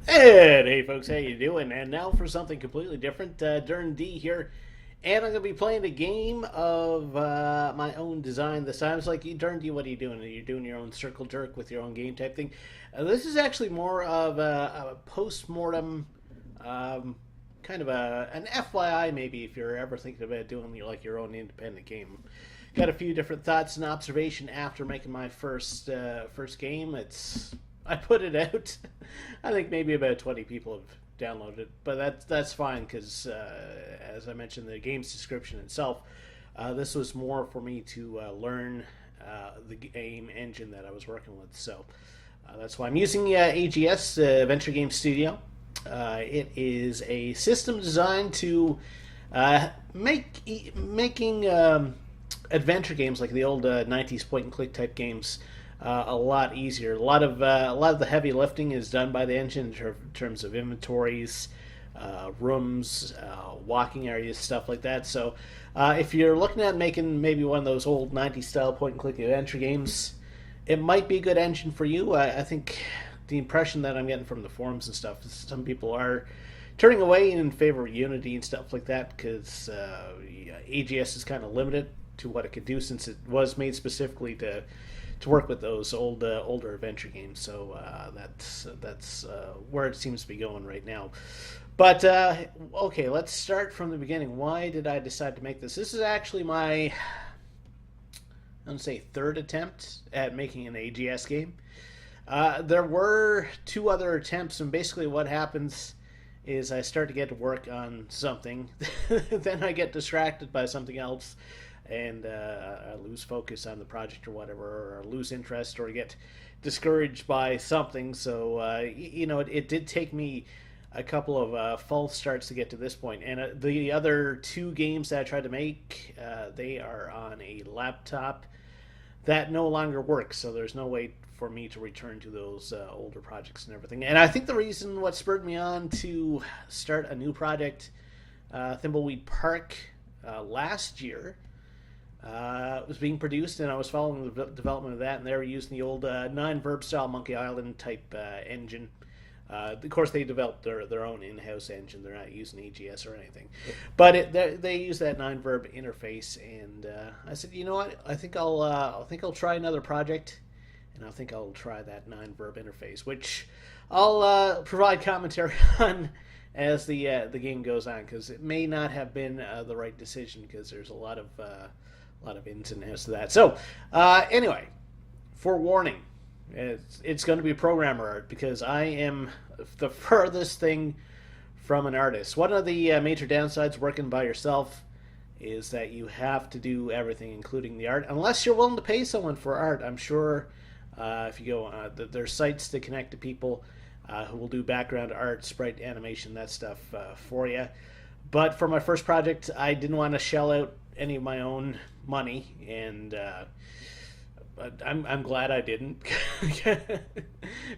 Hey folks, how you doing? And now for something completely different, Dern D here, and I'm going to be playing a game of my own design this time. It's like, Dern D, what are you doing? Are you doing your own circle jerk with your own game type thing? This is actually more of a post-mortem, um, kind of an FYI maybe if you're ever thinking about doing your own independent game. Got a few different thoughts and observation after making my first game. I put it out. I think maybe about 20 people have downloaded it, but that's fine because, as I mentioned in the game's description itself, this was more for me to learn the game engine that I was working with. So that's why I'm using AGS, Adventure Game Studio. It is a system designed to making adventure games like the old 90s point and click type games a lot easier. A lot of the heavy lifting is done by the engine in terms of inventories, rooms, walking areas, stuff like that. So if you're looking at making maybe one of those old 90s style point and click adventure games, it might be a good engine for you. I think the impression that I'm getting from the forums and stuff is some people are turning away in favor of Unity and stuff like that because AGS is kind of limited to what it could do since it was made specifically to work with those older adventure games. So that's where it seems to be going right now. But okay, let's start from the beginning. Why did I decide to make this? This is actually my, I'm gonna say, third attempt at making an AGS game. There were two other attempts, and basically what happens is I start to get to work on something, then I get distracted by something else, and I lose focus on the project or whatever, or lose interest, or get discouraged by something. So it did take me a couple of false starts to get to this point. And the other two games that I tried to make, they are on a laptop that no longer works. So there's no way for me to return to those older projects and everything. And I think the reason what spurred me on to start a new project, Thimbleweed Park, last year, was being produced, and I was following the development of that, and they were using the old 9-verb style Monkey Island type engine. Of course, they developed their own in-house engine. They're not using AGS or anything, but they use that 9-verb interface. And I said, you know what? I think I'll try another project, and I think I'll try that 9-verb interface, which I'll provide commentary on as the game goes on, because it may not have been the right decision, because there's a lot of ins and outs to that. So anyway, forewarning. It's going to be programmer art because I am the furthest thing from an artist. One of the major downsides working by yourself is that you have to do everything, including the art, unless you're willing to pay someone for art. I'm sure if you go, there's sites to connect to people who will do background art, sprite animation, that stuff for you. But for my first project, I didn't want to shell out any of my own money, and I'm glad I didn't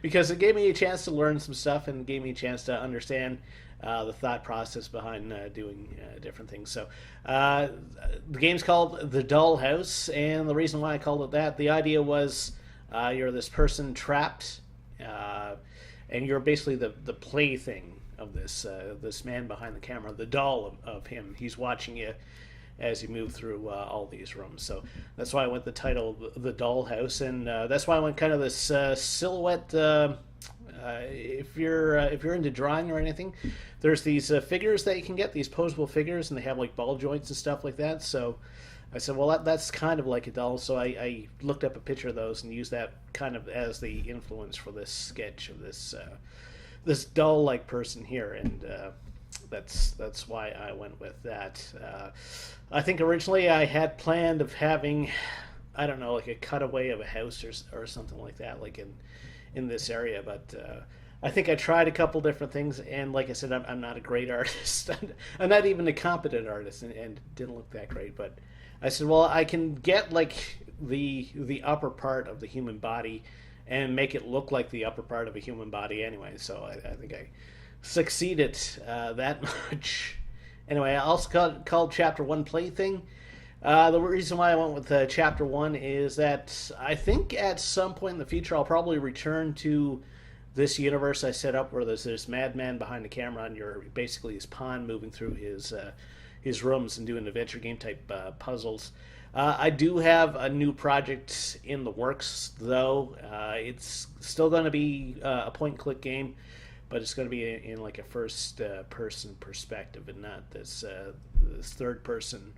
because it gave me a chance to learn some stuff and gave me a chance to understand the thought process behind doing different things. So the game's called the Dollhouse, and the reason why I called it that, the idea was you're this person trapped, and you're basically the plaything of this man behind the camera, the doll of him. He's watching you as you move through all these rooms. So that's why I went the title The Dollhouse, and that's why I went kind of this silhouette. If you're into drawing or anything, there's these figures that you can get, these posable figures, and they have like ball joints and stuff like that. So I said, well, that's kind of like a doll. So I looked up a picture of those and used that kind of as the influence for this sketch of this doll-like person here, and that's why I went with that. I think originally I had planned of having, I don't know, like a cutaway of a house or something like that, like in this area. But I think I tried a couple different things, and like I said, I'm not a great artist. I'm not even a competent artist, and it didn't look that great. But I said, well, I can get like the upper part of the human body and make it look like the upper part of a human body anyway. So I think I succeeded that much. Anyway, I also called Chapter 1 Plaything. The reason why I went with Chapter 1 is that I think at some point in the future I'll probably return to this universe I set up where there's this madman behind the camera, and you're basically his pawn moving through his rooms and doing adventure game type puzzles. I do have a new project in the works, though. It's still going to be a point and click game, but it's going to be in like a first person perspective and not this third person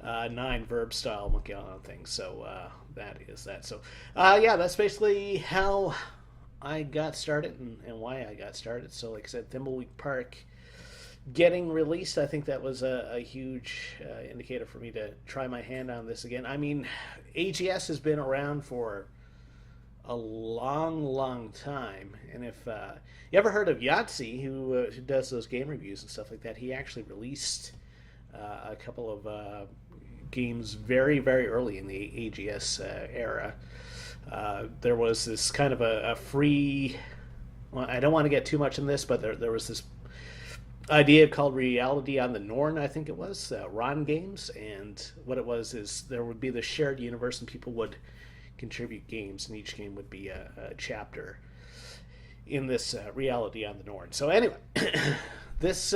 9 verb style monkey island thing. So that is that. So yeah, that's basically how I got started and why I got started. So like I said, Thimbleweed Park getting released, I think that was a huge indicator for me to try my hand on this again. I mean, AGS has been around for a long time, and if you ever heard of Yahtzee, who does those game reviews and stuff like that, he actually released a couple of games very early in the AGS era. There was this kind of a free, well, I don't want to get too much in this, but there was this idea called Reality on the Norn, I think it was, Ron Games, and what it was is there would be the shared universe and people would contribute games, and each game would be a chapter in this Reality on the Norn. So anyway, this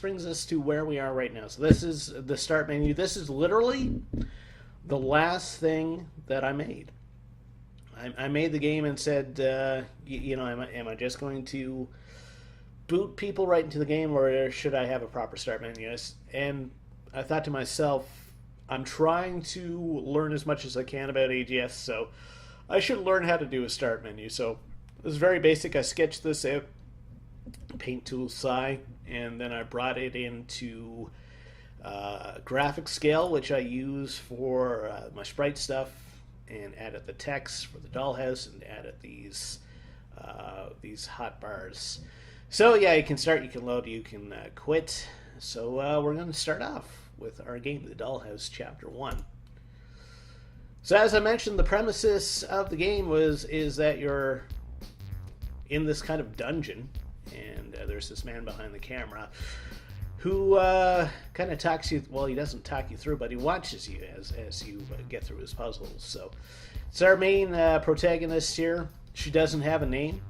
brings us to where we are right now. So this is the start menu. This is literally the last thing that I made. I made the game and said, am I just going to boot people right into the game, or should I have a proper start menu? And I thought to myself, I'm trying to learn as much as I can about AGS, so I should learn how to do a start menu. So it was very basic. I sketched this out, Paint Tool Psi, and then I brought it into graphic scale, which I use for my sprite stuff, and added the text for the Dollhouse, and added these hot bars. So yeah, you can start, you can load, you can quit. So we're going to start off with our game, The Dollhouse Chapter 1. So as I mentioned, the premises of the game is that you're in this kind of dungeon, and there's this man behind the camera who kind of talks you, well, he doesn't talk you through, but he watches you as you get through his puzzles. So it's our main protagonist here. She doesn't have a name.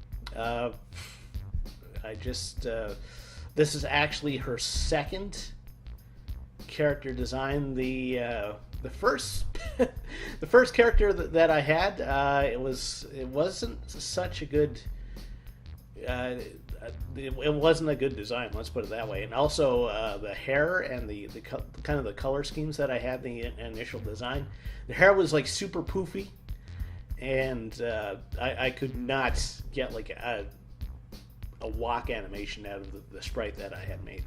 This is actually her second character design. The first the first character that I had, it wasn't such a good it wasn't a good design, let's put it that way. And also the hair and the kind of the color schemes that I had in the initial design, the hair was like super poofy, and I could not get like a walk animation out of the sprite that I had made.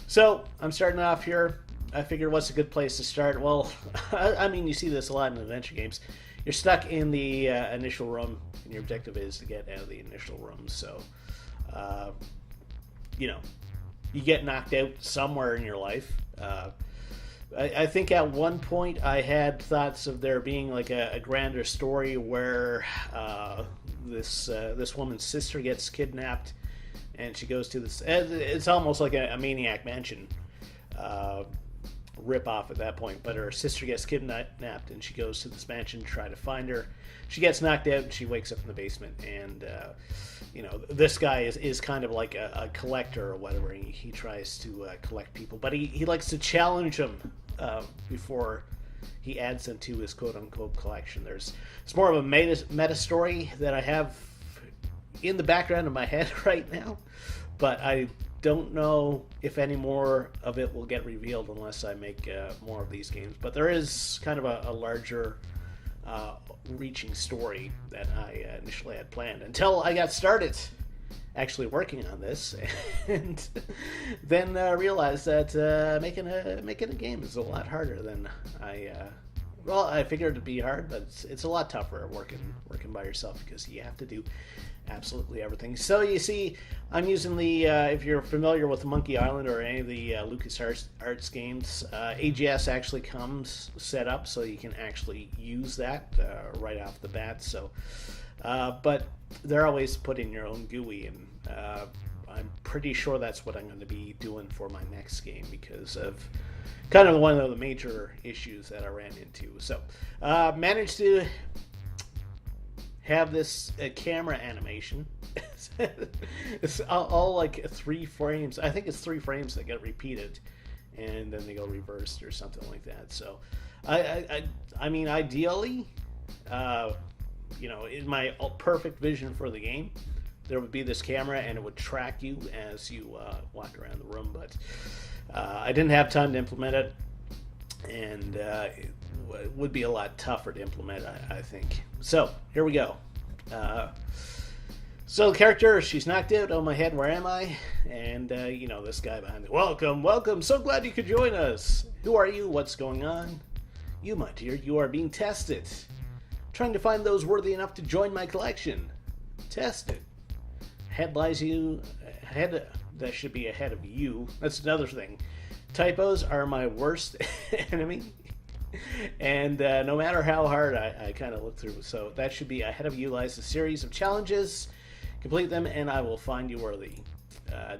So I'm starting off here. I figured, what's a good place to start? Well, I mean, you see this a lot in adventure games. You're stuck in the initial room, and your objective is to get out of the initial room. So, you get knocked out somewhere in your life. I think at one point I had thoughts of there being like a grander story where this woman's sister gets kidnapped, and she goes to this. It's almost like a Maniac Mansion rip off at that point, but her sister gets kidnapped, and she goes to this mansion to try to find her. She gets knocked out, and she wakes up in the basement, and this guy is kind of like a collector or whatever. He tries to collect people, but he likes to challenge them before he adds them to his quote-unquote collection. It's more of a meta story that I have in the background of my head right now, but I don't know if any more of it will get revealed unless I make more of these games. But there is kind of a larger reaching story that I initially had planned until I got started actually working on this, and then realized that making a game is a lot harder than I figured it'd be hard, but it's a lot tougher working by yourself, because you have to do absolutely everything. So you see, I'm using the if you're familiar with Monkey Island or any of the LucasArts games, AGS actually comes set up so you can actually use that right off the bat. So, but they're always putting your own GUI, and I'm pretty sure that's what I'm going to be doing for my next game, because of kind of one of the major issues that I ran into. So, managed to have this camera animation. It's all like 3 frames. I think it's 3 frames that get repeated, and then they go reversed or something like that. So, I mean, ideally, in my perfect vision for the game, there would be this camera and it would track you as you walk around the room. But I didn't have time to implement it, and it would be a lot tougher to implement, I think. So here we go. So the character, she's knocked out. Oh my head, where am I? And this guy behind me. Welcome. So glad you could join us. Who are you? What's going on? You, my dear, you are being tested. Trying to find those worthy enough to join my collection. Tested. Head lies you. Head that should be ahead of you. That's another thing. Typos are my worst enemy. And no matter how hard I kind of look through, so that should be ahead of you lies a series of challenges. Complete them, and I will find you worthy.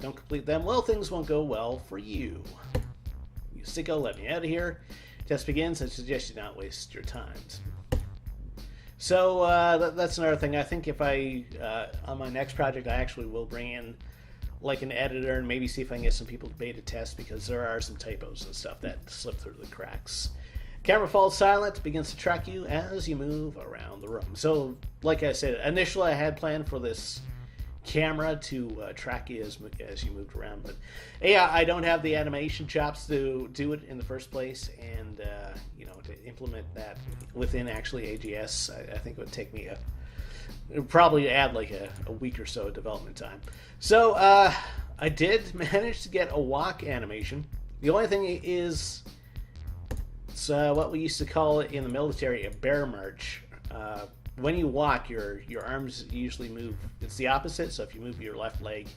Don't complete them, well, things won't go well for you. You sicko, let me out of here. Test begins. I suggest you not waste your time. So that's another thing. I think if I on my next project, I actually will bring in like an editor and maybe see if I can get some people to beta test, because there are some typos and stuff that slip through the cracks. Camera falls silent, begins to track you as you move around the room. So, like I said, initially I had planned for this camera to track you as you moved around, but yeah, I don't have the animation chops to do it in the first place, and to implement that within actually AGS, I think it would take me it would probably add like a week or so of development time. So I did manage to get a walk animation. The only thing is, it's what we used to call it in the military a bear march. When you walk, your arms usually move. It's the opposite. So if you move your left leg,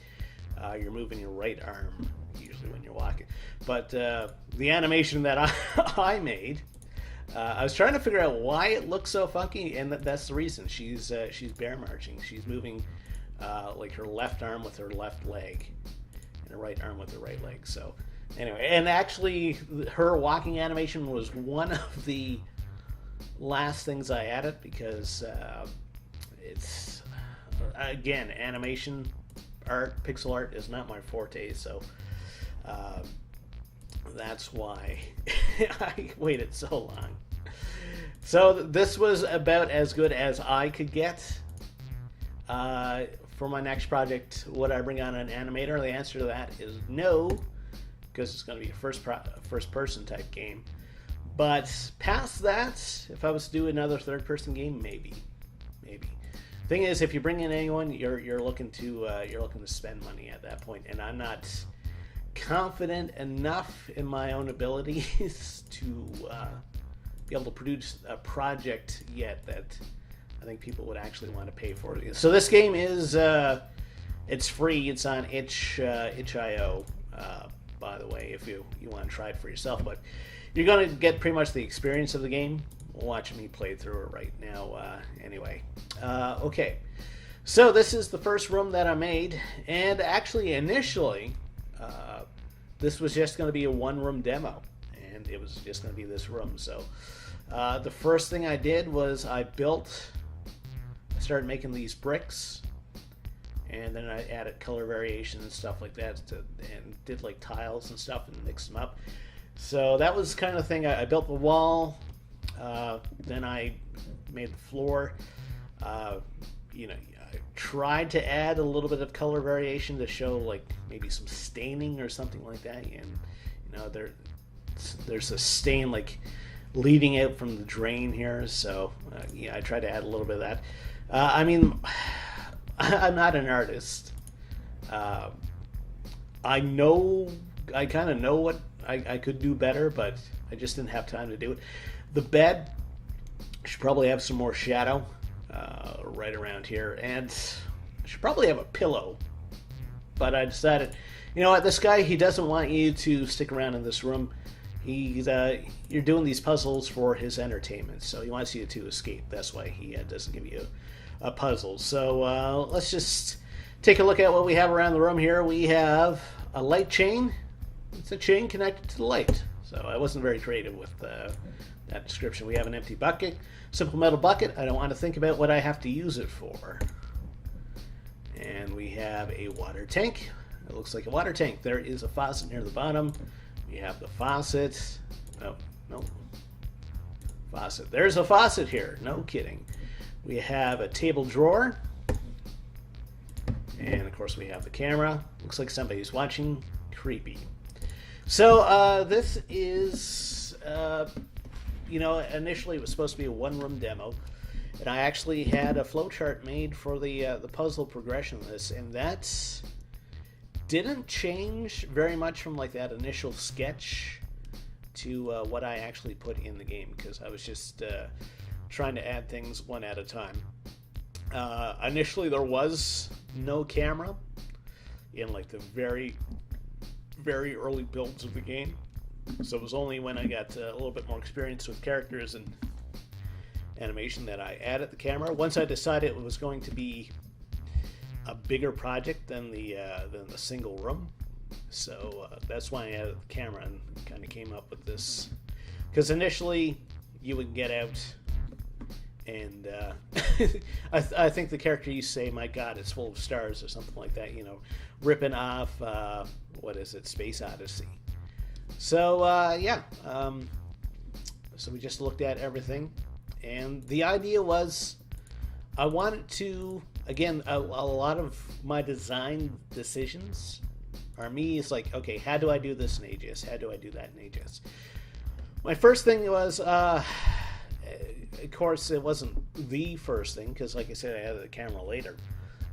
you're moving your right arm usually when you're walking. But the animation that I made, I was trying to figure out why it looks so funky, and that's the reason. She's bear marching. She's moving like her left arm with her left leg, and her right arm with her right leg. So anyway, and actually, her walking animation was one of the last things I added, because it's again, animation art, pixel art is not my forte, so that's why I waited so long. So this was about as good as I could get. For my next project, would I bring on an animator? The answer to that is no, because it's going to be a first-person type game. But past that, if I was to do another third-person game, maybe. Thing is, if you bring in anyone, you're looking to spend money at that point, and I'm not confident enough in my own abilities to be able to produce a project yet that I think people would actually want to pay for it. So this game is it's free. It's on itch.io, by the way, if you want to try it for yourself. But you're going to get pretty much the experience of the game watching me play through it right now. Anyway, okay. So this is the first room that I made, and actually initially this was just going to be a one-room demo, and it was just going to be this room. So the first thing I did was I started making these bricks, and then I added color variation and stuff like that, and did like tiles and stuff and mixed them up. So that was kind of the thing. I built the wall, then I made the floor. I tried to add a little bit of color variation to show like maybe some staining or something like that, and there's a stain like leading out from the drain here, so I tried to add a little bit of that. I mean, I'm not an artist. I kind of know what I could do better, but I just didn't have time to do it. The bed should probably have some more shadow right around here, and I should probably have a pillow. But I decided, you know what, this guy, he doesn't want you to stick around in this room. You're doing these puzzles for his entertainment, so he wants you to escape. That's why he doesn't give you a puzzle. So let's just take a look at what we have around the room here. We have a light chain. It's a chain connected to the light. So I wasn't very creative with that description. We have an empty bucket, simple metal bucket. I don't want to think about what I have to use it for. And we have a water tank. It looks like a water tank. There is a faucet near the bottom. We have the faucet. No. Faucet. There's a faucet here. No kidding. We have a table drawer. And of course we have the camera. Looks like somebody's watching. Creepy. So this is, initially it was supposed to be a one-room demo. And I actually had a flowchart made for the puzzle progression of this. And that's didn't change very much from like that initial sketch to what I actually put in the game, because I was just trying to add things one at a time. Initially there was no camera in like the very, very early builds of the game, so it was only when I got a little bit more experience with characters and animation that I added the camera. Once I decided it was going to be a bigger project than the single room, so that's why I added the camera and kind of came up with this. Because initially you would get out and I think the character you say, "My God, it's full of stars" or something like that, ripping off Space Odyssey. So so we just looked at everything, and the idea was I wanted to, again, a lot of my design decisions are me. It's like, okay, how do I do this in AGS? How do I do that in AGS? My first thing was, of course, it wasn't the first thing, because like I said, I added the camera later.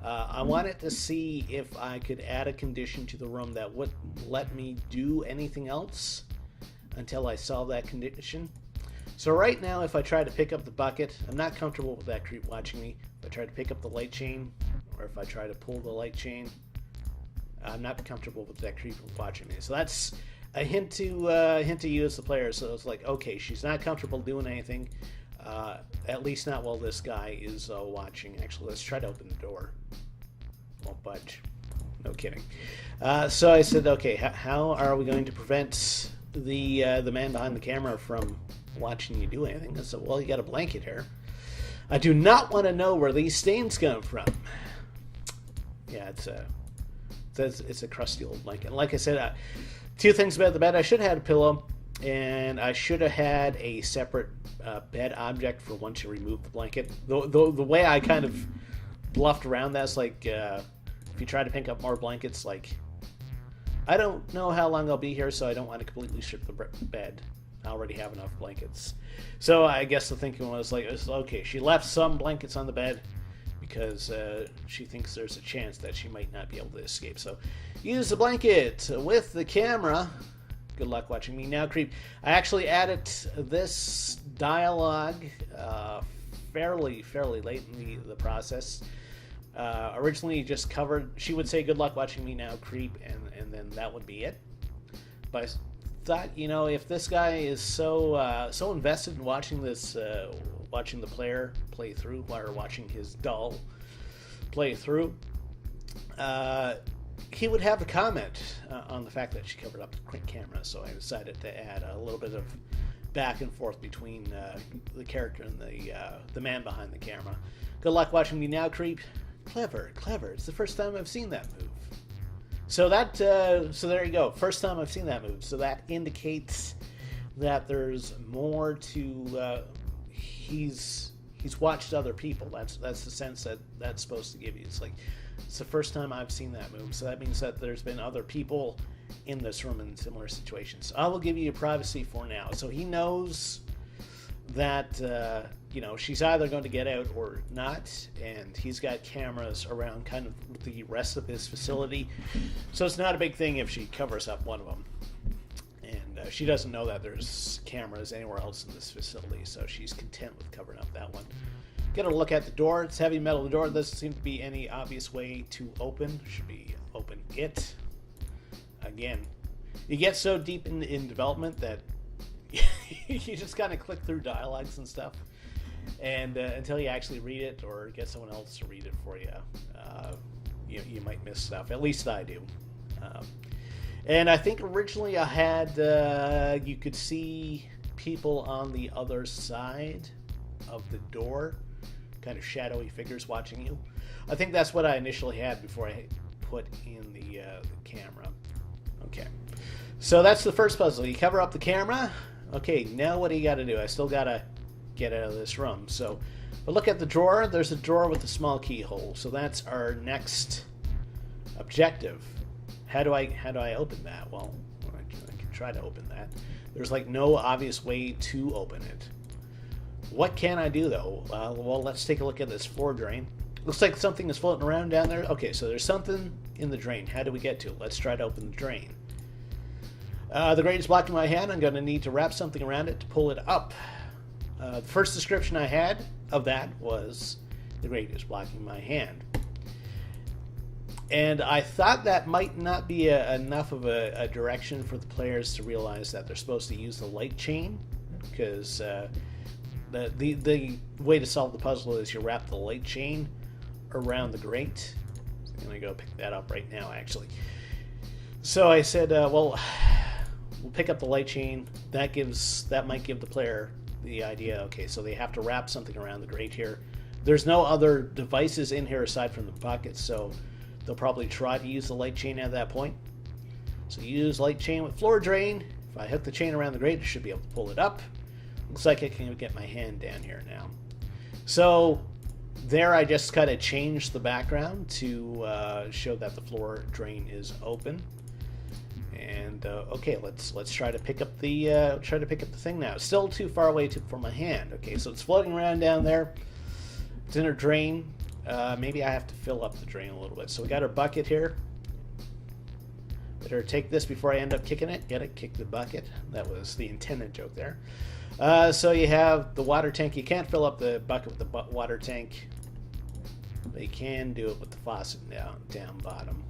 I wanted to see if I could add a condition to the room that would let me do anything else until I solve that condition. So right now, if I try to pick up the bucket, I'm not comfortable with that creep watching me. If I try to pick up the light chain, or if I try to pull the light chain, I'm not comfortable with that creep watching me. So that's a hint to you as the player. So it's like, okay, she's not comfortable doing anything, at least not while this guy is watching. Actually, let's try to open the door. Won't budge. No kidding. So I said, okay, how are we going to prevent the man behind the camera from watching you do anything? I said, well, you got a blanket here. I do not want to know where these stains come from. Yeah, it's a crusty old blanket. And like I said, two things about the bed. I should have had a pillow, and I should have had a separate bed object for once you remove the blanket. The way I kind of bluffed around that's like, if you try to pick up more blankets, like, I don't know how long I'll be here, so I don't want to completely strip the bed. I already have enough blankets. So I guess the thinking was like, okay, she left some blankets on the bed because she thinks there's a chance that she might not be able to escape. So use the blanket with the camera. Good luck watching me now, creep. I actually added this dialogue fairly late in the process. Originally just covered, she would say, "Good luck watching me now, creep," and then that would be it. But I thought, if this guy is so invested in watching this, watching the player play through, or watching his doll play through, he would have a comment on the fact that she covered up the camera. So I decided to add a little bit of back and forth between the character and the man behind the camera. Good luck watching me now, creep. Clever. It's the first time I've seen that move. So there you go. First time I've seen that move. So that indicates that there's more to. He's watched other people. That's the sense that that's supposed to give you. It's like, it's the first time I've seen that move. So that means that there's been other people in this room in similar situations. I will give you privacy for now. So he knows that she's either going to get out or not, and he's got cameras around kind of the rest of his facility, so it's not a big thing if she covers up one of them. And she doesn't know that there's cameras anywhere else in this facility, so she's content with covering up that one. Get a look at the door. It's heavy metal. The door doesn't seem to be any obvious way to open. Should be open it. Again, you get so deep in development that you just kind of click through dialogues and stuff, and until you actually read it or get someone else to read it for you, you might miss stuff. At least I do. And I think originally I had you could see people on the other side of the door, kind of shadowy figures watching you. I think that's what I initially had before I put in the camera. Okay, so that's the first puzzle. You cover up the camera. Okay, now what do you got to do? I still got to get out of this room. So, but look at the drawer. There's a drawer with a small keyhole. So that's our next objective. How do I open that? Well, I can try to open that. There's like no obvious way to open it. What can I do though? Well, let's take a look at this floor drain. Looks like something is floating around down there. Okay, so there's something in the drain. How do we get to it? Let's try to open the drain. The grate is blocking my hand. I'm going to need to wrap something around it to pull it up. The first description I had of that was the grate is blocking my hand. And I thought that might not be enough of a direction for the players to realize that they're supposed to use the light chain, because the way to solve the puzzle is you wrap the light chain around the grate. So I'm going to go pick that up right now, actually. So I said, well, we'll pick up the light chain. That might give the player the idea. Okay, so they have to wrap something around the grate here. There's no other devices in here aside from the bucket, so they'll probably try to use the light chain at that point. So use light chain with floor drain. If I hook the chain around the grate, I should be able to pull it up. Looks like I can get my hand down here now. So there I just kind of changed the background to show that the floor drain is open. And okay, let's try to pick up the thing now. Still too far away for my hand. Okay, so it's floating around down there. It's in a drain. Maybe I have to fill up the drain a little bit. So we got our bucket here. Better take this before I end up kicking it. Get it? Kick the bucket. That was the intended joke there. So you have the water tank. You can't fill up the bucket with the water tank, but you can do it with the faucet down bottom.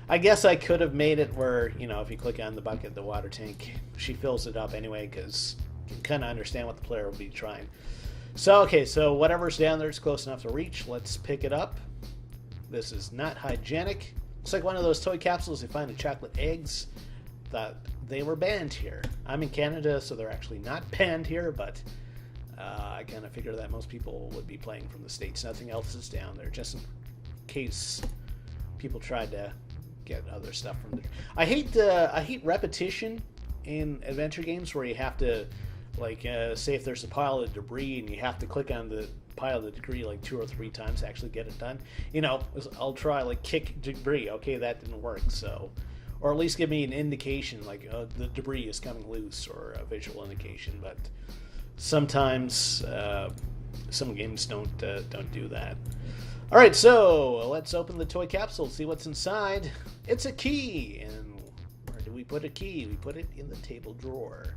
I guess I could have made it where, if you click on the bucket, the water tank, she fills it up anyway, because you can kind of understand what the player will be trying. So, okay, so whatever's down there is close enough to reach. Let's pick it up. This is not hygienic. It's like one of those toy capsules you find in chocolate eggs. Thought they were banned here. I'm in Canada, so they're actually not banned here, but I kind of figure that most people would be playing from the States. Nothing else is down there, just in case people tried to get other stuff from there. I hate repetition in adventure games where you have to, like, say if there's a pile of debris and you have to click on the pile of debris like 2 or 3 times to actually get it done. I'll try like kick debris. Okay, that didn't work. So, or at least give me an indication like the debris is coming loose, or a visual indication. But sometimes some games don't do that. All right, so let's open the toy capsule, see what's inside. It's a key, and where do we put a key? We put it in the table drawer.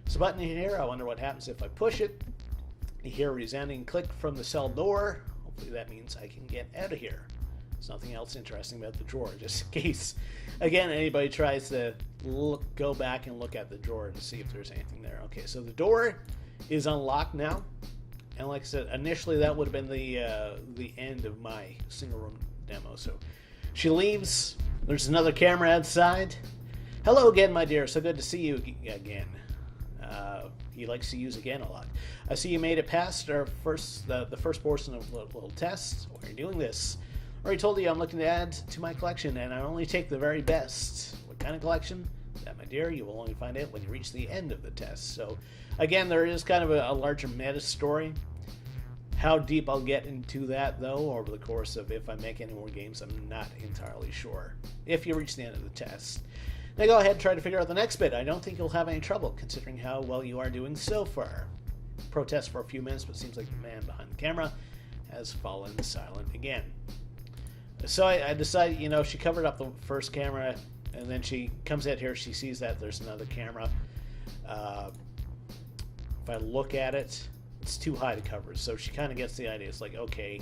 There's a button in here. I wonder what happens if I push it. You hear a resounding click from the cell door. Hopefully that means I can get out of here. There's nothing else interesting about the drawer, just in case, again, anybody tries to go back and look at the drawer to see if there's anything there. Okay, so the door is unlocked now. And like I said, initially that would have been the end of my single room demo. So she leaves. There's another camera outside. Hello again, my dear. So good to see you again. He likes to use again a lot. I see you made it past our the first portion of the little test. Why are you doing this? I already told you I'm looking to add to my collection, and I only take the very best. What kind of collection? That, my dear, you will only find out when you reach the end of the test. So, again, there is kind of a larger meta story. How deep I'll get into that, though, over the course of if I make any more games, I'm not entirely sure. If you reach the end of the test. Now go ahead and try to figure out the next bit. I don't think you'll have any trouble, considering how well you are doing so far. Protest for a few minutes, but it seems like the man behind the camera has fallen silent again. So I decided, she covered up the first camera, and then she comes out here, she sees that there's another camera. If I look at it, it's too high to cover, so she kind of gets the idea. It's like, okay,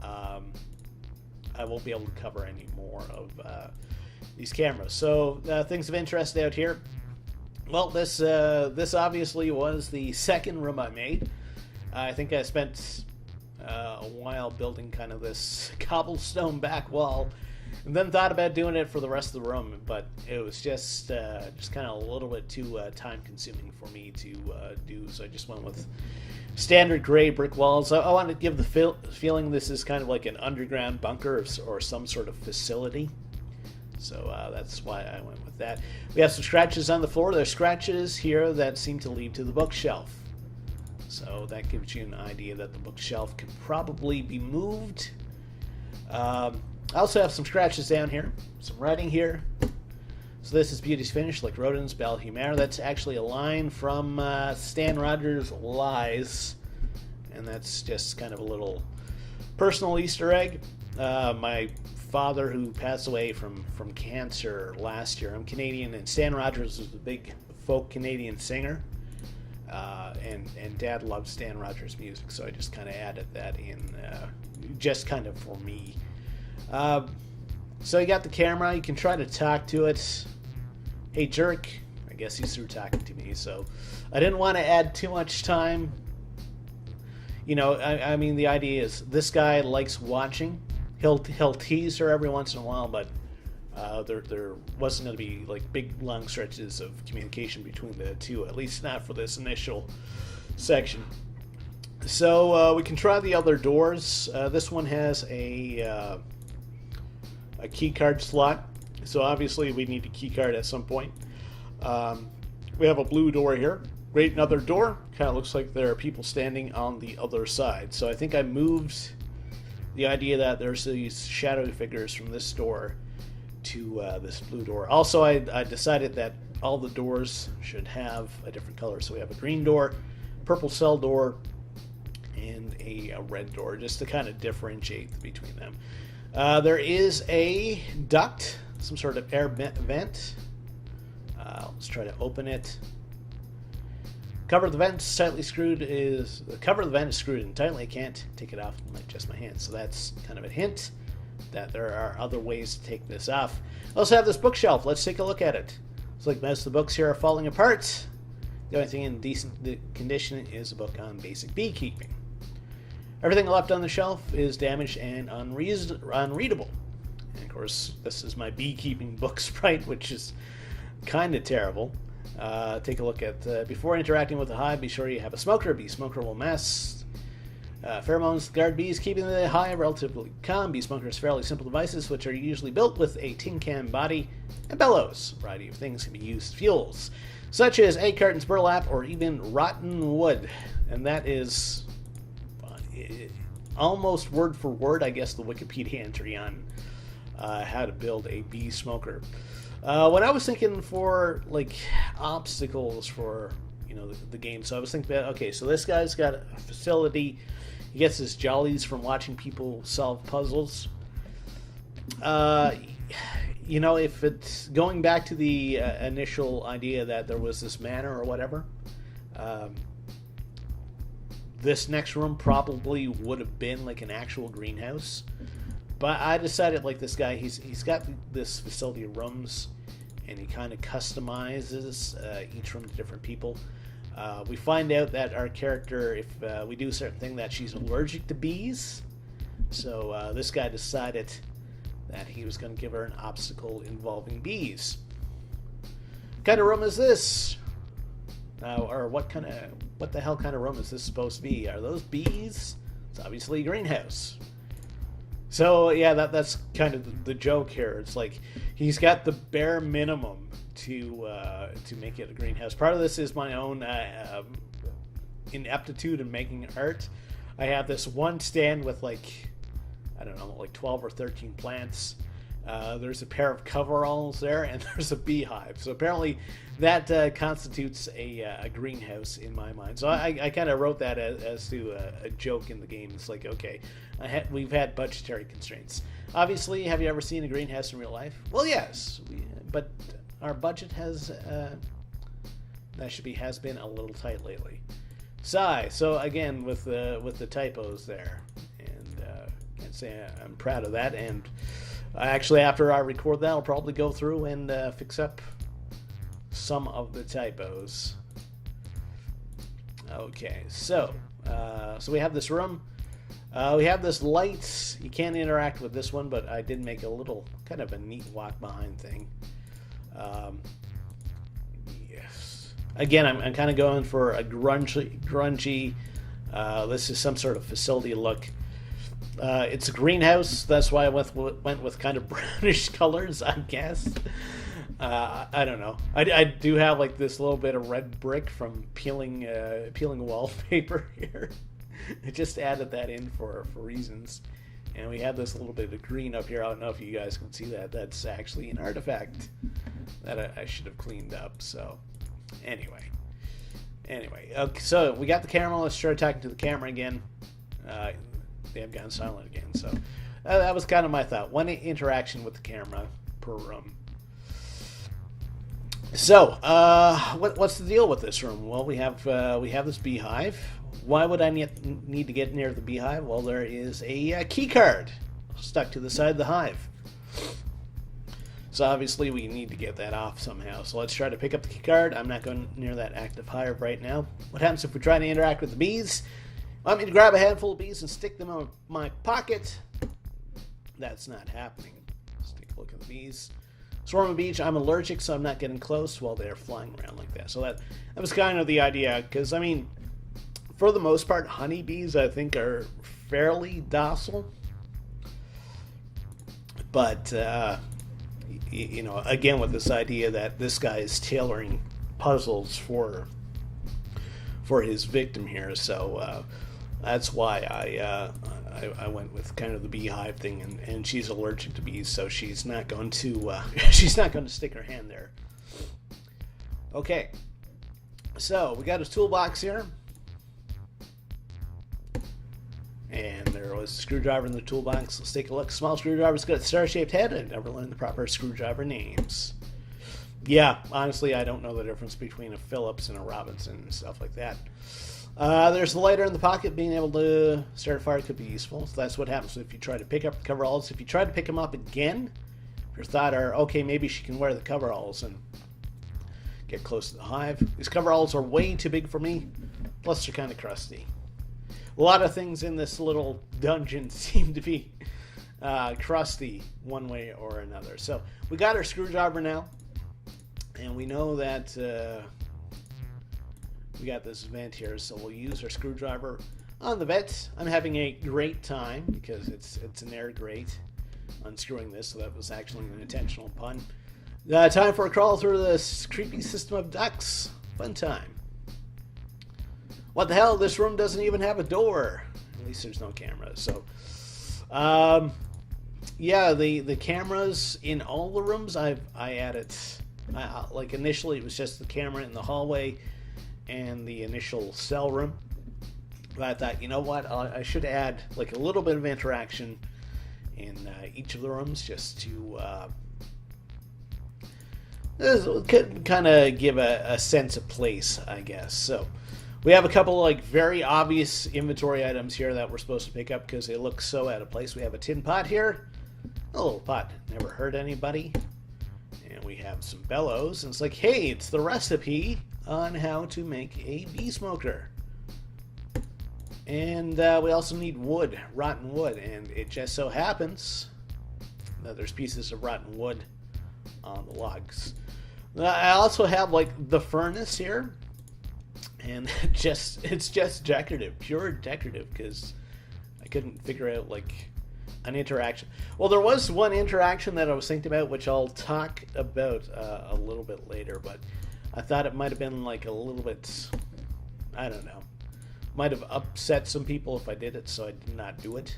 I won't be able to cover any more of these cameras. So things of interest out here. Well, this obviously was the second room I made. I think I spent a while building kind of this cobblestone back wall And then thought about doing it for the rest of the room, but it was just kind of a little bit too time consuming for me to do. So I just went with standard gray brick walls. I wanted to give the feeling this is kind of like an underground bunker or some sort of facility. So that's why I went with that. We have some scratches on the floor. There's scratches here that seem to lead to the bookshelf. So that gives you an idea that the bookshelf can probably be moved. I also have some scratches down here, some writing here. So this is Beauty's Finish, like rodents, belle humere. That's actually a line from Stan Rogers' Lies, and that's just kind of a little personal Easter egg. My father, who passed away from cancer last year, I'm Canadian, and Stan Rogers was a big folk Canadian singer, and Dad loved Stan Rogers' music, so I just kind of added that in, just kind of for me. So you got the camera, you can try to talk to it. Hey jerk, I guess he's through talking to me, so I didn't want to add too much time. You know, I mean, the idea is this guy likes watching. He'll tease her every once in a while, but there wasn't going to be like big long stretches of communication between the two, at least not for this initial section. So we can try the other doors. This one has a key card slot, so obviously we need a key card at some point. We have a blue door here. Great, another door. Kind of looks like there are people standing on the other side. So I think I moved the idea that there's these shadowy figures from this door to this blue door. Also, I decided that all the doors should have a different color. So we have a green door, purple cell door, and a red door, just to kind of differentiate between them. There is a duct, some sort of air vent. Let's try to open it. Cover of the vent is tightly screwed. The cover of the vent is screwed in tightly. I can't take it off with just my hand. So that's kind of a hint that there are other ways to take this off. I also have this bookshelf. Let's take a look at it. Looks like most of the books here are falling apart. The only thing in decent condition is a book on basic beekeeping. Everything left on the shelf is damaged and unreadable. And of course, this is my beekeeping book sprite, which is kind of terrible. Take a look at, before interacting with the hive, be sure you have a smoker. Bee smoker will mess. Pheromones guard bees, keeping the hive relatively calm. Bee smokers are fairly simple devices, which are usually built with a tin can body and bellows. A variety of things can be used as fuels, such as egg cartons, burlap, or even rotten wood. And that is almost word for word, I guess, the Wikipedia entry on how to build a bee smoker. When I was thinking for like obstacles for the game, so I was thinking, okay, so this guy's got a facility. He gets his jollies from watching people solve puzzles. If it's going back to the initial idea that there was this manor or whatever, this next room probably would have been like an actual greenhouse. But I decided, like, this guy, he's got this facility of rooms, and he kind of customizes each room to different people. We find out that our character, if we do a certain thing, that she's allergic to bees. So this guy decided that he was going to give her an obstacle involving bees. What kind of room is this? Or what the hell kind of room is this supposed to be? Are those bees? It's obviously a greenhouse. So yeah, that's kind of the joke here. It's like he's got the bare minimum to make it a greenhouse. Part of this is my own ineptitude in making art. I have this one stand with like 12 or 13 plants. There's a pair of coveralls there, and there's a beehive. So apparently that constitutes a greenhouse in my mind. So I kind of wrote that as to a joke in the game. It's like, okay, we've had budgetary constraints. Obviously, have you ever seen a greenhouse in real life? Well, yes, but our budget has been a little tight lately. Sigh. So again, with the typos there, and can't say I'm proud of that. And actually, after I record that, I'll probably go through and fix up some of the typos. Okay, so we have this room. We have this light. You can't interact with this one, but I did make a little kind of a neat walk behind thing. Yes. Again, I'm kind of going for a grungy. This is some sort of facility look. It's a greenhouse. That's why I went with kind of brownish colors, I guess. I don't know. I do have like this little bit of red brick from peeling wallpaper here. I just added that in for reasons. And we have this little bit of green up here. I don't know if you guys can see that. That's actually an artifact that I should have cleaned up. So, anyway. Okay, so we got the camera. Let's try talking to the camera again. They have gone silent again. So, that was kind of my thought. One interaction with the camera per room. So, what's the deal with this room? Well, we have this beehive. Why would I need to get near the beehive? Well, there is a key card stuck to the side of the hive. So obviously we need to get that off somehow. So let's try to pick up the key card. I'm not going near that active hive right now. What happens if we try to interact with the bees? I want me to grab a handful of bees and stick them in my pocket. That's not happening. Let's take a look at the bees. Swarm of bees. I'm allergic, so I'm not getting close while they're flying around like that. So that was kind of the idea, because I mean, for the most part, honeybees, I think, are fairly docile. But, you know, again, with this idea that this guy is tailoring puzzles for his victim here. So that's why I went with kind of the beehive thing. And she's allergic to bees, so she's not going to she's not going to stick her hand there. Okay. So we got his toolbox here. And there was a screwdriver in the toolbox. Let's take a look. Small screwdriver's got a star-shaped head. I never learned the proper screwdriver names. Yeah, honestly, I don't know the difference between a Phillips and a Robinson and stuff like that. There's the lighter in the pocket. Being able to start a fire could be useful. So that's what happens if you try to pick up the coveralls. If you try to pick them up again, your thought are, okay, maybe she can wear the coveralls and get close to the hive. These coveralls are way too big for me. Plus, they're kind of crusty. A lot of things in this little dungeon seem to be crusty one way or another. So we got our screwdriver now, and we know that we got this vent here, so we'll use our screwdriver on the vent. I'm having a great time because it's an air grate unscrewing this, so that was actually an intentional pun. Time for a crawl through this creepy system of ducts. Fun time. What the hell? This room doesn't even have a door. At least there's no cameras. So, yeah, the cameras in all the rooms I added. Like initially, it was just the camera in the hallway and the initial cell room. But I thought, you know what? I should add like a little bit of interaction in each of the rooms just to kind of give a sense of place, I guess. So. We have a couple like very obvious inventory items here that we're supposed to pick up because they look so out of place. We have a tin pot here. A little pot never hurt anybody. And we have some bellows. And it's like, hey, it's the recipe on how to make a bee smoker. And we also need wood, rotten wood. And it just so happens that there's pieces of rotten wood on the logs. I also have like the furnace here. And it's just decorative, pure decorative, because I couldn't figure out like an interaction. Well, there was one interaction that I was thinking about, which I'll talk about a little bit later, but I thought it might have been like a little bit, I don't know, might have upset some people if I did it, so I did not do it.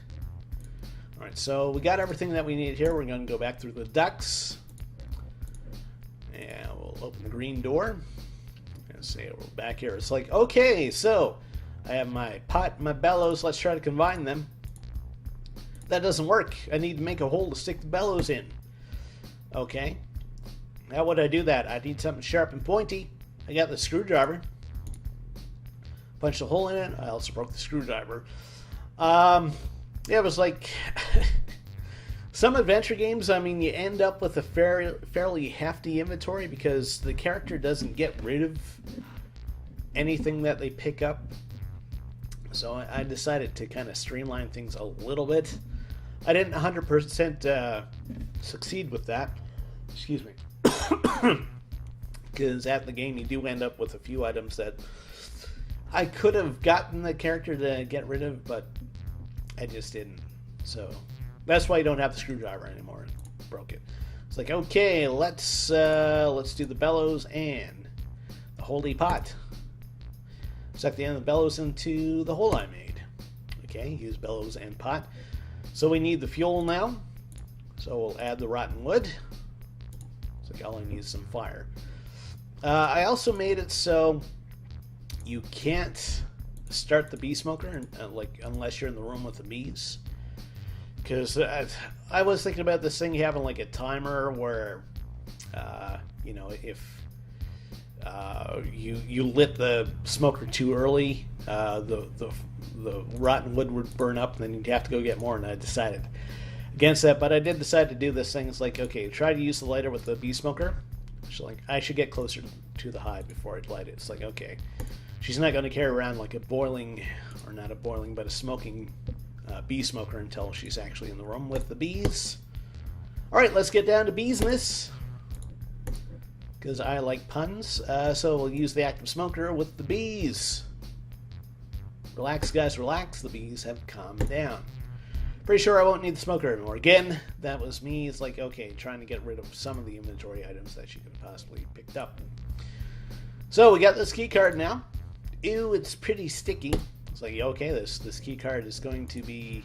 All right, so we got everything that we need here. We're going to go back through the ducts. And we'll open the green door. See, we're back here. It's like, okay, so I have my pot, my bellows. Let's try to combine them. That doesn't work. I need to make a hole to stick the bellows in. Okay. How would I do that? I need something sharp and pointy. I got the screwdriver. Punched a hole in it. I also broke the screwdriver. Yeah, it was like some adventure games, I mean, you end up with a fairly hefty inventory because the character doesn't get rid of anything that they pick up. So I decided to kind of streamline things a little bit. I didn't 100% succeed with that. Excuse me. Because at the game you do end up with a few items that I could have gotten the character to get rid of, but I just didn't. So that's why you don't have the screwdriver anymore. Broke it. It's like, okay, let's do the bellows and the holy pot. Suck the end of the bellows into the hole I made. Okay, use bellows and pot. So we need the fuel now. So we'll add the rotten wood. It's like all I need is some fire. I also made it so you can't start the bee smoker like unless you're in the room with the bees. Because I was thinking about this thing having like a timer where, you know, if you lit the smoker too early, the rotten wood would burn up, and then you'd have to go get more. And I decided against that, but I did decide to do this thing. It's like, okay, try to use the lighter with the bee smoker. So like, I should get closer to the hive before I light it. It's like, okay, she's not going to carry around like a boiling, or not a boiling, but a smoking bee smoker until she's actually in the room with the bees. All right, let's get down to business, because I like puns. So we'll use the active smoker with the bees. Relax, guys, relax. The bees have calmed down. Pretty sure I won't need the smoker anymore. Again, that was me. It's like, okay, trying to get rid of some of the inventory items that she could have possibly picked up. So we got this key card now. Ew, it's pretty sticky. It's like, okay, this key card is going to be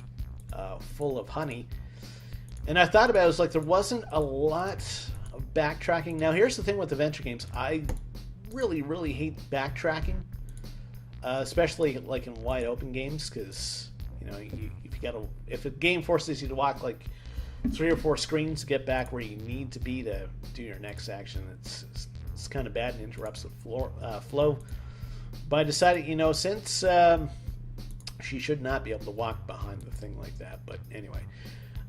full of honey. And I thought about it, was like, there wasn't a lot of backtracking. Now, here's the thing with adventure games. I really, really hate backtracking, especially like in wide open games, because you know, if a game forces you to walk like 3 or 4 screens to get back where you need to be to do your next action, it's kind of bad and interrupts the flow. But I decided, you know, since she should not be able to walk behind the thing like that. But anyway,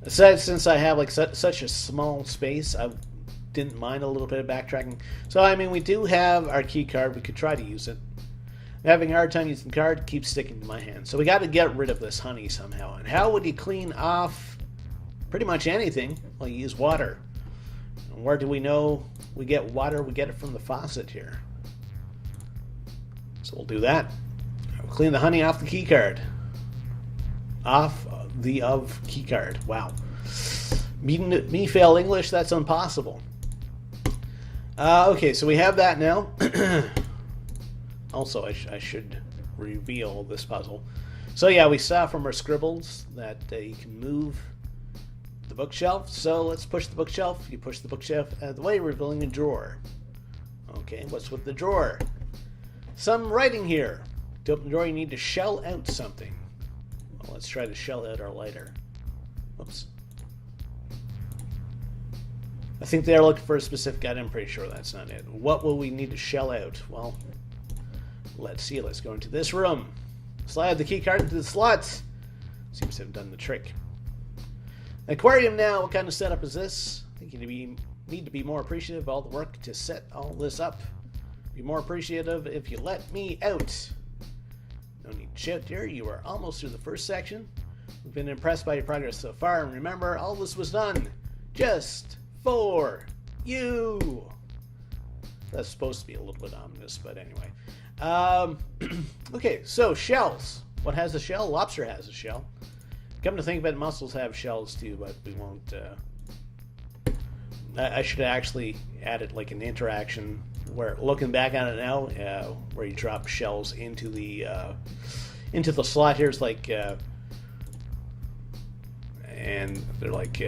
since I have like such a small space, I didn't mind a little bit of backtracking. So I mean, we do have our key card. We could try to use it. Having a hard time using the card keeps sticking to my hand. So we got to get rid of this honey somehow. And how would you clean off pretty much anything? Well, you use water. And where do we know we get water? We get it from the faucet here. So we'll do that. We'll clean the honey off the key card. Off the key card. Wow. Me fail English? That's impossible. Okay, so we have that now. Also, I should reveal this puzzle. So yeah, we saw from our scribbles that you can move the bookshelf. So let's push the bookshelf. You push the bookshelf out of the way, revealing a drawer. Okay, what's with the drawer? Some writing here. To open the drawer, you need to shell out something. Well, let's try to shell out our lighter. Oops. I think they're looking for a specific item. I'm pretty sure that's not it. What will we need to shell out? Well, let's see. Let's go into this room. Slide the key card into the slots. Seems to have done the trick. Aquarium now. What kind of setup is this? I think you need to be more appreciative of all the work to set all this up. Be more appreciative if you let me out. No need to shout, dear. You are almost through the first section. We've been impressed by your progress so far, and remember, all this was done just for you. That's supposed to be a little bit ominous, but anyway. Okay, so shells. What has a shell? Lobster has a shell. Come to think of it, mussels have shells too, but we won't. I should have actually added like an interaction where, looking back on it now, where you drop shells into the slot. Here's like, and they're like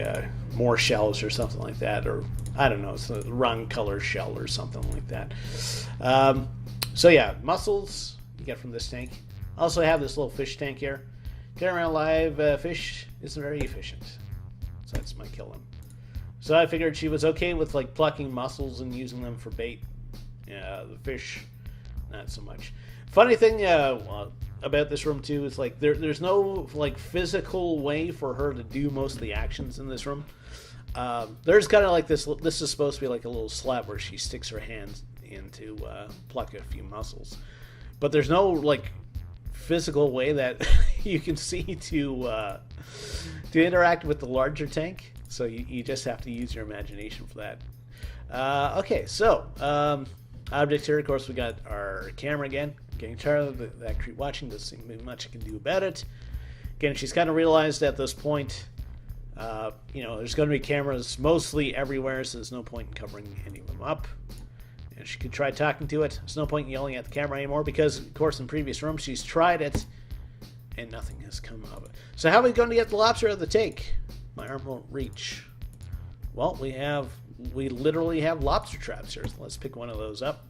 more shells or something like that, or I don't know, it's a wrong color shell or something like that. So yeah, mussels you get from this tank. Also have this little fish tank here. Carrying around live fish isn't very efficient, so that's my kill them. So I figured she was okay with like plucking mussels and using them for bait. The fish, not so much. Funny thing about this room too is like there's no like physical way for her to do most of the actions in this room. There's kind of like this. This is supposed to be like a little slab where she sticks her hands in to pluck a few mussels, but there's no like physical way that you can see to interact with the larger tank. So you just have to use your imagination for that. Okay, so objects here. Of course, we got our camera again. Getting tired of that creep watching. Doesn't seem to be much you can do about it. Again, she's kind of realized at this point, there's going to be cameras mostly everywhere, so there's no point in covering any of them up. And she could try talking to it. There's no point in yelling at the camera anymore because, of course, in previous rooms she's tried it and nothing has come of it. So how are we going to get the lobster out of the tank? My arm won't reach. Well, we literally have lobster traps here. So let's pick one of those up.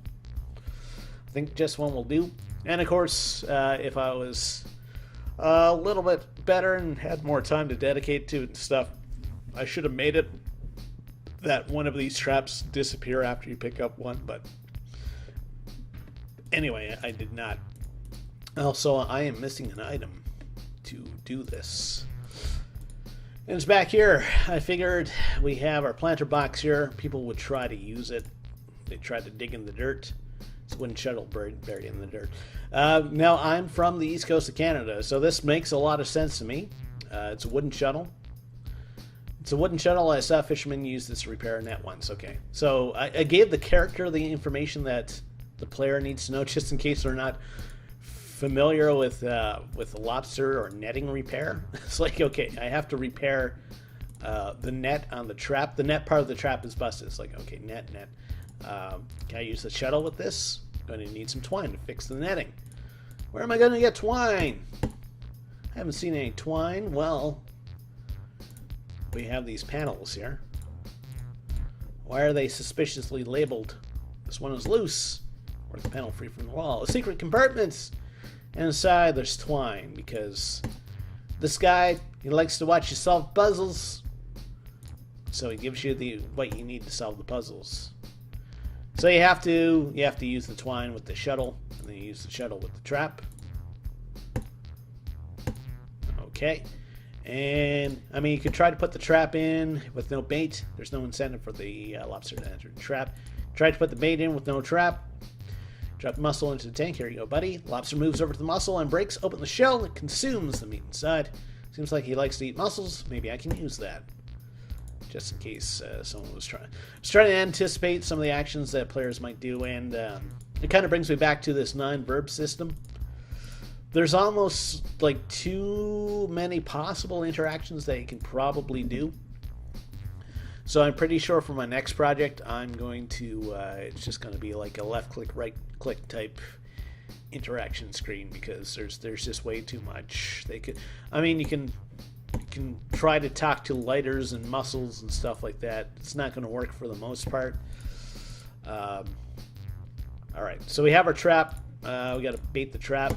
I think just one will do. And of course, if I was a little bit better and had more time to dedicate to it and stuff, I should have made it that one of these traps disappear after you pick up one, but anyway, I did not. Also, I am missing an item to do this. And it's back here. I figured we have our planter box here. People would try to use it. They tried to dig in the dirt. It's a wooden shuttle buried in the dirt. Now, I'm from the east coast of Canada, so this makes a lot of sense to me. It's a wooden shuttle. It's a wooden shuttle. I saw fishermen use this to repair a net once. Okay, so I gave the character the information that the player needs to know, just in case they're not familiar with lobster or netting repair. It's like, okay, I have to repair the net on the trap. The net part of the trap is busted. It's like, okay, net. Can I use the shuttle with this? I'm going to need some twine to fix the netting. Where am I going to get twine? I haven't seen any twine. Well, we have these panels here. Why are they suspiciously labeled? This one is loose. Or the panel free from the wall. Secret compartments! And inside there's twine, because this guy, he likes to watch you solve puzzles. So he gives you what you need to solve the puzzles. So you have to use the twine with the shuttle, and then you use the shuttle with the trap. Okay. And, I mean, you could try to put the trap in with no bait. There's no incentive for the lobster to enter the trap. Try to put the bait in with no trap. Drop the mussel into the tank. Here you go, buddy. Lobster moves over to the mussel and breaks open the shell. It consumes the meat inside. Seems like he likes to eat mussels. Maybe I can use that. Just in case someone was trying. I was trying to anticipate some of the actions that players might do, and it kind of brings me back to this non-verb system. There's almost like too many possible interactions that you can probably do. So I'm pretty sure for my next project, I'm going to, it's just going to be like a left click, right click type interaction screen, because there's just way too much. You can try to talk to lighters and mussels and stuff like that. It's not going to work for the most part. All right, so we have our trap. We got to bait the trap.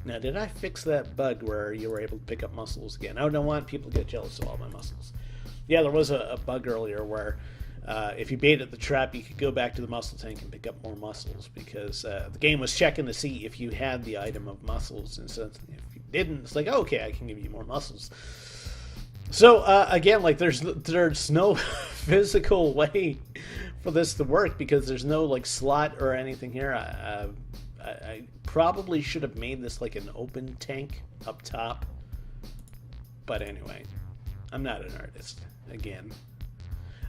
Now, did I fix that bug where you were able to pick up mussels again? I don't want people to get jealous of all my mussels. Yeah, there was a bug earlier where if you baited the trap, you could go back to the mussel tank and pick up more mussels, because the game was checking to see if you had the item of mussels. And so if you didn't, it's like, oh, okay, I can give you more mussels. So, again, like, there's no physical way for this to work, because there's no, like, slot or anything here. I probably should have made this like an open tank up top. But anyway, I'm not an artist, again.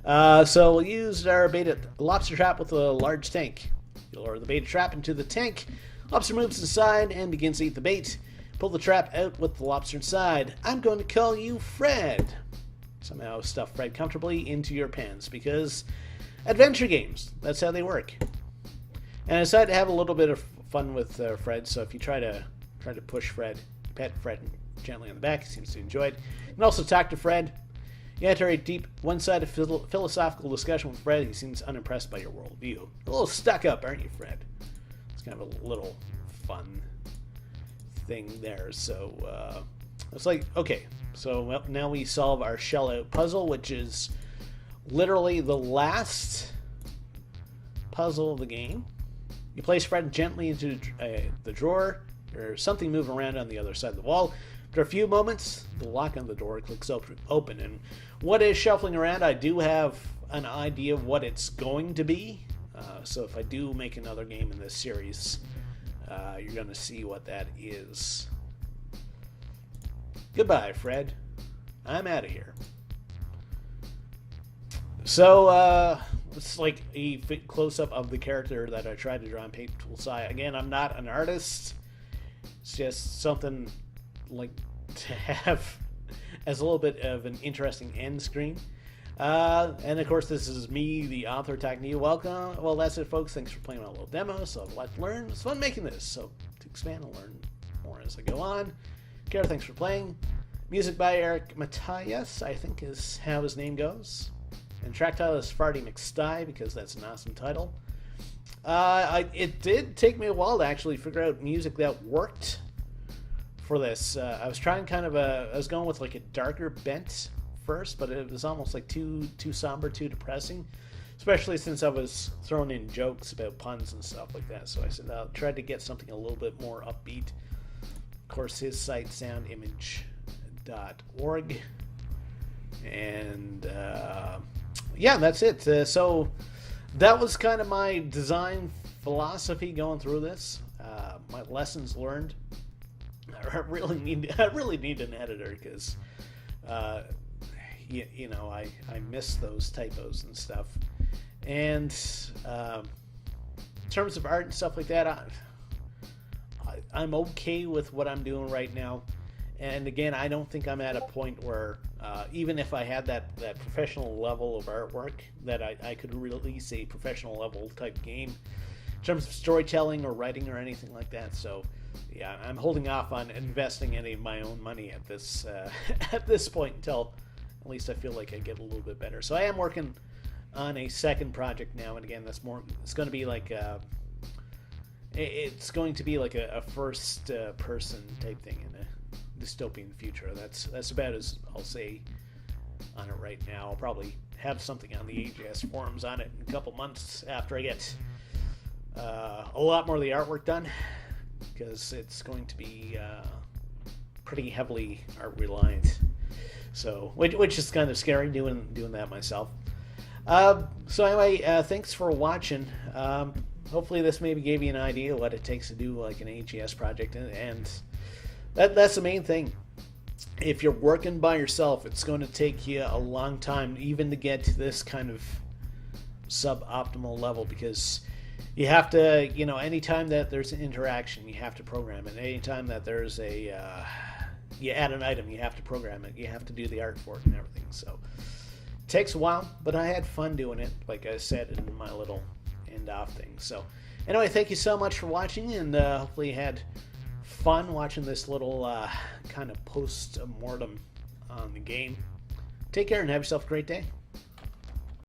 So we'll use our baited lobster trap with a large tank. You'll lower the baited trap into the tank. Lobster moves inside and begins to eat the bait. Pull the trap out with the lobster inside. I'm going to call you Fred. Somehow stuff Fred comfortably into your pants, because adventure games, that's how they work. And I decided to have a little bit of fun with Fred, so if you try to push Fred, pet Fred gently on the back, he seems to enjoy it. You can also talk to Fred. You enter a deep, one-sided philosophical discussion with Fred. He seems unimpressed by your worldview. A little stuck up, aren't you, Fred? It's kind of a little fun thing there. So it's like, okay, so now we solve our shell-out puzzle, which is literally the last puzzle of the game. You place Fred gently into the drawer. There's something moving around on the other side of the wall. After a few moments, the lock on the door clicks open. And what is shuffling around, I do have an idea of what it's going to be. So if I do make another game in this series, you're going to see what that is. Goodbye, Fred. I'm out of here. So, it's like a close-up of the character that I tried to draw on Paper Tool SAI. Again, I'm not an artist. It's just something like to have as a little bit of an interesting end screen. And of course, this is me, the author, talking to you. Welcome. Well, that's it, folks. Thanks for playing my little demo. So I'd like to learn. It's fun making this. So to expand and learn more as I go on. Kara, thanks for playing. Music by Eric Matthias, I think is how his name goes. And track title is Farty McSty, because that's an awesome title. It did take me a while to actually figure out music that worked for this. I was trying I was going with like a darker bent first, but it was almost like too somber, too depressing, especially since I was throwing in jokes about puns and stuff like that. So I said I'll try to get something a little bit more upbeat. Of course, his site, soundimage.org. And yeah, that's it. So that was kind of my design philosophy going through this. My lessons learned. I really need an editor, because you know, I miss those typos and stuff. And in terms of art and stuff like that, I'm okay with what I'm doing right now. And again, I don't think I'm at a point where even if I had that professional level of artwork, that I could release a professional level type game in terms of storytelling or writing or anything like that. So yeah, I'm holding off on investing any of my own money at this at this point until at least I feel like I get a little bit better. So I am working on a second project now, and again, it's going to be like a first person type thing in a dystopian future. That's about as I'll say on it right now. I'll probably have something on the AGS forums on it in a couple months after I get a lot more of the artwork done, because it's going to be pretty heavily art reliant. So, which is kind of scary doing that myself. So anyway, thanks for watching. Hopefully this maybe gave you an idea of what it takes to do like an AGS project, and that's the main thing. If you're working by yourself, it's going to take you a long time even to get to this kind of suboptimal level, because you have to, you know, anytime that there's an interaction, you have to program it. Anytime that there's you add an item, you have to program it. You have to do the art for it and everything. So it takes a while, but I had fun doing it, like I said in my little end off thing. So anyway, thank you so much for watching, and hopefully you had fun watching this little kind of post-mortem on the game. Take care and have yourself a great day.